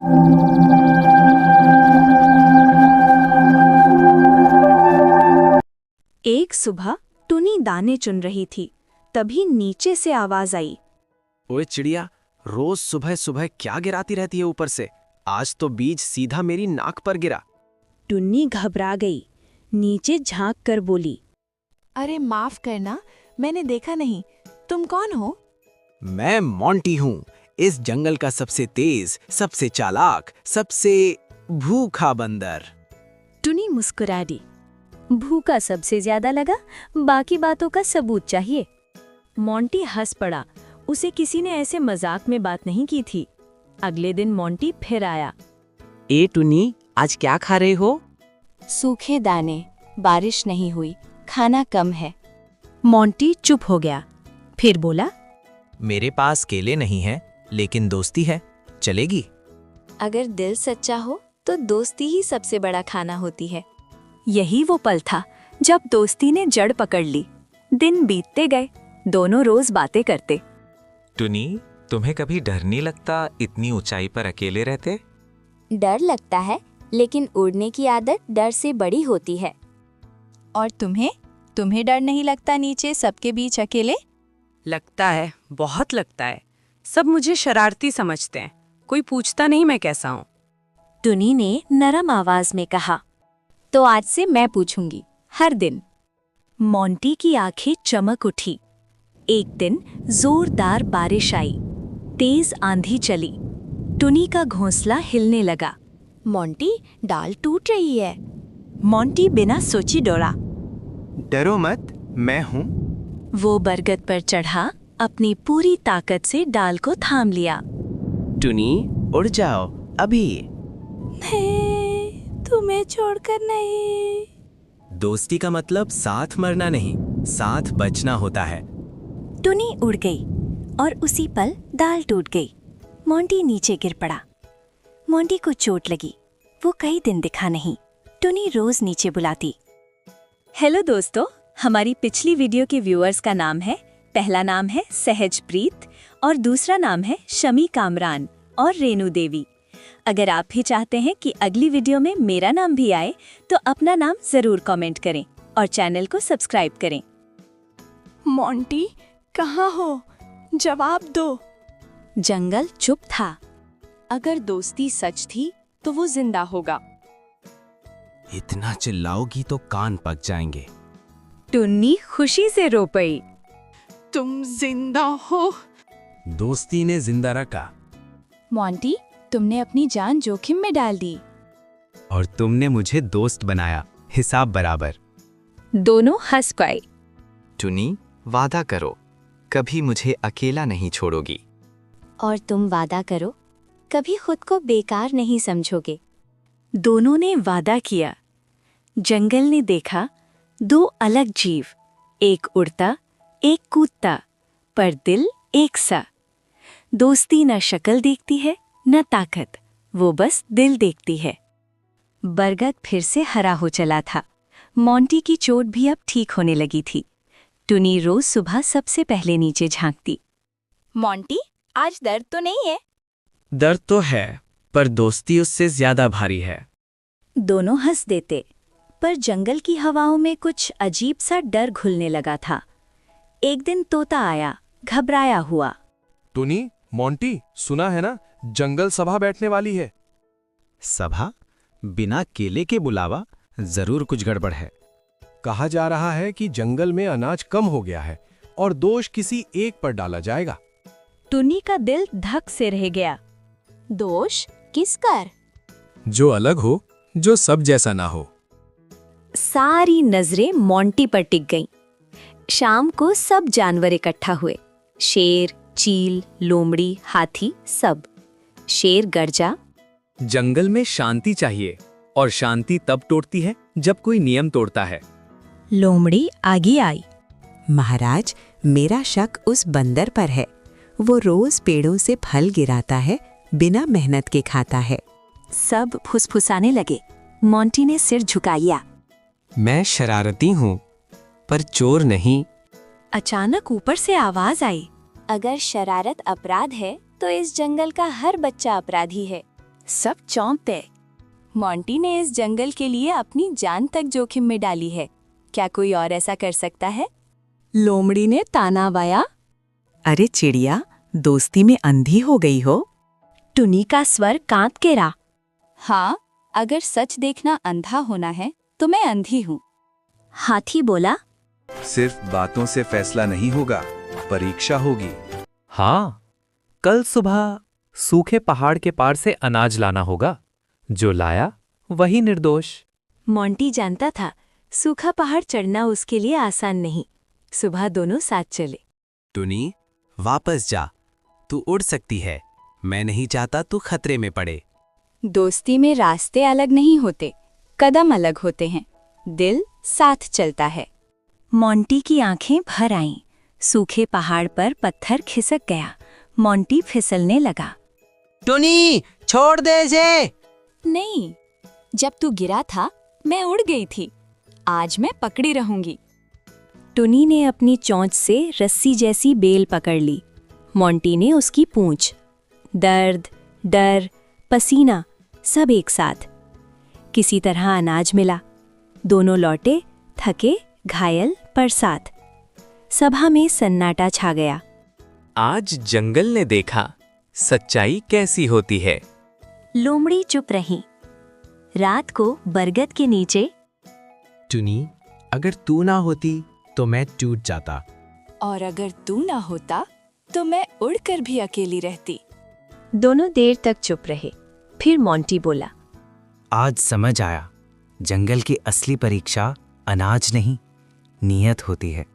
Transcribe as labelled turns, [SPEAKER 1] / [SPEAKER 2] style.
[SPEAKER 1] एक सुबह टुनी दाने चुन रही थी, तभी नीचे से आवाज आई।
[SPEAKER 2] ओए चिड़िया, रोज सुबह सुबह क्या गिराती रहती है ऊपर से? आज तो बीज सीधा मेरी नाक पर गिरा।
[SPEAKER 1] टुन्नी घबरा गई, नीचे झांक कर बोली,
[SPEAKER 3] अरे माफ करना, मैंने देखा नहीं। तुम कौन हो?
[SPEAKER 2] मैं मोंटी हूँ, इस जंगल का सबसे तेज, सबसे चालाक, सबसे भूखा बंदर।
[SPEAKER 1] टुनी मुस्कुरा दी। भूखा सबसे ज्यादा लगा, बाकी बातों का सबूत चाहिए। मोंटी हंस पड़ा, उसे किसी ने ऐसे मजाक में बात नहीं की थी। अगले दिन मोंटी फिर आया।
[SPEAKER 4] ए टुनी, आज क्या खा रहे हो?
[SPEAKER 3] सूखे दाने, बारिश नहीं हुई, खाना कम है।
[SPEAKER 1] मोंटी चुप हो गया, फिर बोला,
[SPEAKER 5] मेरे पास केले नहीं हैं, लेकिन दोस्ती है, चलेगी?
[SPEAKER 3] अगर दिल सच्चा हो तो दोस्ती ही सबसे बड़ा खाना होती है।
[SPEAKER 1] यही वो पल था जब दोस्ती ने जड़ पकड़ ली। दिन बीतते गए, दोनों रोज बातें करते।
[SPEAKER 5] टुनी, तुम्हें कभी डर नहीं लगता इतनी ऊंचाई पर अकेले रहते?
[SPEAKER 3] डर लगता है, लेकिन उड़ने की आदत डर से बड़ी होती है।
[SPEAKER 6] और तुम्हें डर नहीं लगता नीचे सबके बीच अकेले?
[SPEAKER 7] लगता है, बहुत लगता है। सब मुझे शरारती समझते हैं, कोई पूछता नहीं मैं कैसा हूँ।
[SPEAKER 1] टुनी ने नरम आवाज में कहा,
[SPEAKER 3] तो आज से मैं पूछूंगी, हर दिन।
[SPEAKER 1] मोंटी की आंखें चमक उठी। एक दिन जोरदार बारिश आई, तेज आंधी चली। टुनी का घोंसला हिलने लगा।
[SPEAKER 3] मोंटी, डाल टूट रही है।
[SPEAKER 1] मोंटी बिना सोची दौड़ा।
[SPEAKER 8] डरो मत, मैं हूँ।
[SPEAKER 1] वो बरगद पर चढ़ा, अपनी पूरी ताकत से डाल को थाम लिया।
[SPEAKER 2] टुनी, उड़ जाओ अभी।
[SPEAKER 3] तुम्हें छोड़कर नहीं।
[SPEAKER 2] दोस्ती का मतलब साथ मरना नहीं, साथ बचना होता है।
[SPEAKER 1] टुनी उड़ गई और उसी पल डाल टूट गई। मोंटी नीचे गिर पड़ा। मोंटी को चोट लगी, वो कई दिन दिखा नहीं। टुनी रोज नीचे बुलाती। हेलो दोस्तों, हमारी पिछली वीडियो के व्यूअर्स का नाम है, पहला नाम है सहजप्रीत और दूसरा नाम है शमी कामरान और रेनू देवी। अगर आप भी चाहते हैं कि अगली वीडियो में मेरा नाम भी आए तो अपना नाम जरूर कमेंट करें और चैनल को सब्सक्राइब करें।
[SPEAKER 6] मोंटी, कहाँ हो? जवाब दो।
[SPEAKER 1] जंगल चुप था।
[SPEAKER 3] अगर दोस्ती सच थी तो वो जिंदा होगा।
[SPEAKER 2] इतना चिल्लाओगी तो कान पक जाएंगे।
[SPEAKER 1] टुन्नी खुशी से रो पई।
[SPEAKER 6] तुम जिंदा हो?
[SPEAKER 2] दोस्ती ने जिंदा रखा।
[SPEAKER 3] मोंटी, तुमने अपनी जान जोखिम में डाल दी।
[SPEAKER 2] और तुमने मुझे दोस्त बनाया, हिसाब बराबर।
[SPEAKER 1] दोनों हंस पाए।
[SPEAKER 5] टुनी, वादा करो, कभी मुझे अकेला नहीं छोड़ोगी।
[SPEAKER 3] और तुम वादा करो, कभी खुद को बेकार नहीं समझोगे।
[SPEAKER 1] दोनों ने वादा किया। जंगल ने देखा दो अलग जीव, एक उड़ता, एक कूदता, पर दिल एक सा। दोस्ती न शक्ल देखती है न ताकत, वो बस दिल देखती है। बरगद फिर से हरा हो चला था। मोंटी की चोट भी अब ठीक होने लगी थी। टुनी रोज सुबह सबसे पहले नीचे झांकती।
[SPEAKER 3] मोंटी, आज दर्द तो नहीं है?
[SPEAKER 2] दर्द तो है, पर दोस्ती उससे ज्यादा भारी है।
[SPEAKER 1] दोनों हंस देते, पर जंगल की हवाओं में कुछ अजीब सा डर घुलने लगा था। एक दिन तोता आया, घबराया हुआ।
[SPEAKER 9] टुनी, मोंटी, सुना है ना, जंगल सभा बैठने वाली है।
[SPEAKER 2] सभा? बिना केले के बुलावा? जरूर कुछ गड़बड़ है।
[SPEAKER 9] कहा जा रहा है कि जंगल में अनाज कम हो गया है और दोष किसी एक पर डाला जाएगा।
[SPEAKER 1] टुनी का दिल धक से रह गया।
[SPEAKER 3] दोष किस कर?
[SPEAKER 9] जो अलग हो, जो सब जैसा ना हो।
[SPEAKER 1] सारी नजरें मोंटी पर टिक गईं। शाम को सब जानवर इकट्ठा हुए, शेर, चील, लोमड़ी, हाथी, सब। शेर गरजा,
[SPEAKER 4] जंगल में शांति चाहिए, और शांति तब तोड़ती है जब कोई नियम तोड़ता है।
[SPEAKER 1] लोमड़ी आगे आई।
[SPEAKER 10] महाराज, मेरा शक उस बंदर पर है। वो रोज पेड़ों से फल गिराता है, बिना मेहनत के खाता है।
[SPEAKER 1] सब फुसफुसाने लगे। मोंटी ने सिर झुकाया।
[SPEAKER 2] मैं शरारती हूँ, पर चोर नहीं।
[SPEAKER 1] अचानक ऊपर से आवाज आई।
[SPEAKER 3] अगर शरारत अपराध है तो इस जंगल का हर बच्चा अपराधी है। सब चौंकते। मोंटी ने इस जंगल के लिए अपनी जान तक जोखिम में डाली है। क्या कोई और ऐसा कर सकता है?
[SPEAKER 10] लोमड़ी ने ताना वाया, अरे चिड़िया, दोस्ती में अंधी हो गई हो?
[SPEAKER 1] टुनी का स्वर कांप के रहा।
[SPEAKER 3] हाँ, अगर सच देखना अंधा होना है तो मैं अंधी हूँ।
[SPEAKER 1] हाथी बोला,
[SPEAKER 11] सिर्फ बातों से फैसला नहीं होगा, परीक्षा होगी।
[SPEAKER 4] हाँ, कल सुबह सूखे पहाड़ के पार से अनाज लाना होगा। जो लाया वही निर्दोष।
[SPEAKER 1] मोंटी जानता था सूखा पहाड़ चढ़ना उसके लिए आसान नहीं। सुबह दोनों साथ चले।
[SPEAKER 2] टुनी, वापस जा, तू उड़ सकती है। मैं नहीं चाहता तू खतरे में पड़े।
[SPEAKER 3] दोस्ती में रास्ते अलग नहीं होते, कदम अलग होते हैं, दिल साथ चलता है।
[SPEAKER 1] मोंटी की आंखें भर आईं। सूखे पहाड़ पर पत्थर खिसक गया। मोंटी फिसलने लगा।
[SPEAKER 2] टुनी, छोड़ दे इसे।
[SPEAKER 3] नहीं, जब तू गिरा था मैं उड़ गई थी। आज मैं पकड़ी रहूंगी।
[SPEAKER 1] टुनी ने अपनी चोंच से रस्सी जैसी बेल पकड़ ली। मोंटी ने उसकी पूंछ। दर्द, डर, पसीना सब एक साथ। किसी तरह अनाज मिला। दोनों लौटे, थके, घायल पर साथ। सभा में सन्नाटा छा गया।
[SPEAKER 4] आज जंगल ने देखा सच्चाई कैसी होती है।
[SPEAKER 1] लोमड़ी चुप रही। रात को बरगद के नीचे,
[SPEAKER 2] टुनी, अगर तू ना होती तो मैं टूट जाता।
[SPEAKER 3] और अगर तू ना होता तो मैं उड़कर भी अकेली रहती।
[SPEAKER 1] दोनों देर तक चुप रहे। फिर मोंटी बोला,
[SPEAKER 5] आज समझ आया, जंगल की असली परीक्षा अनाज नहीं, नीयत होती है।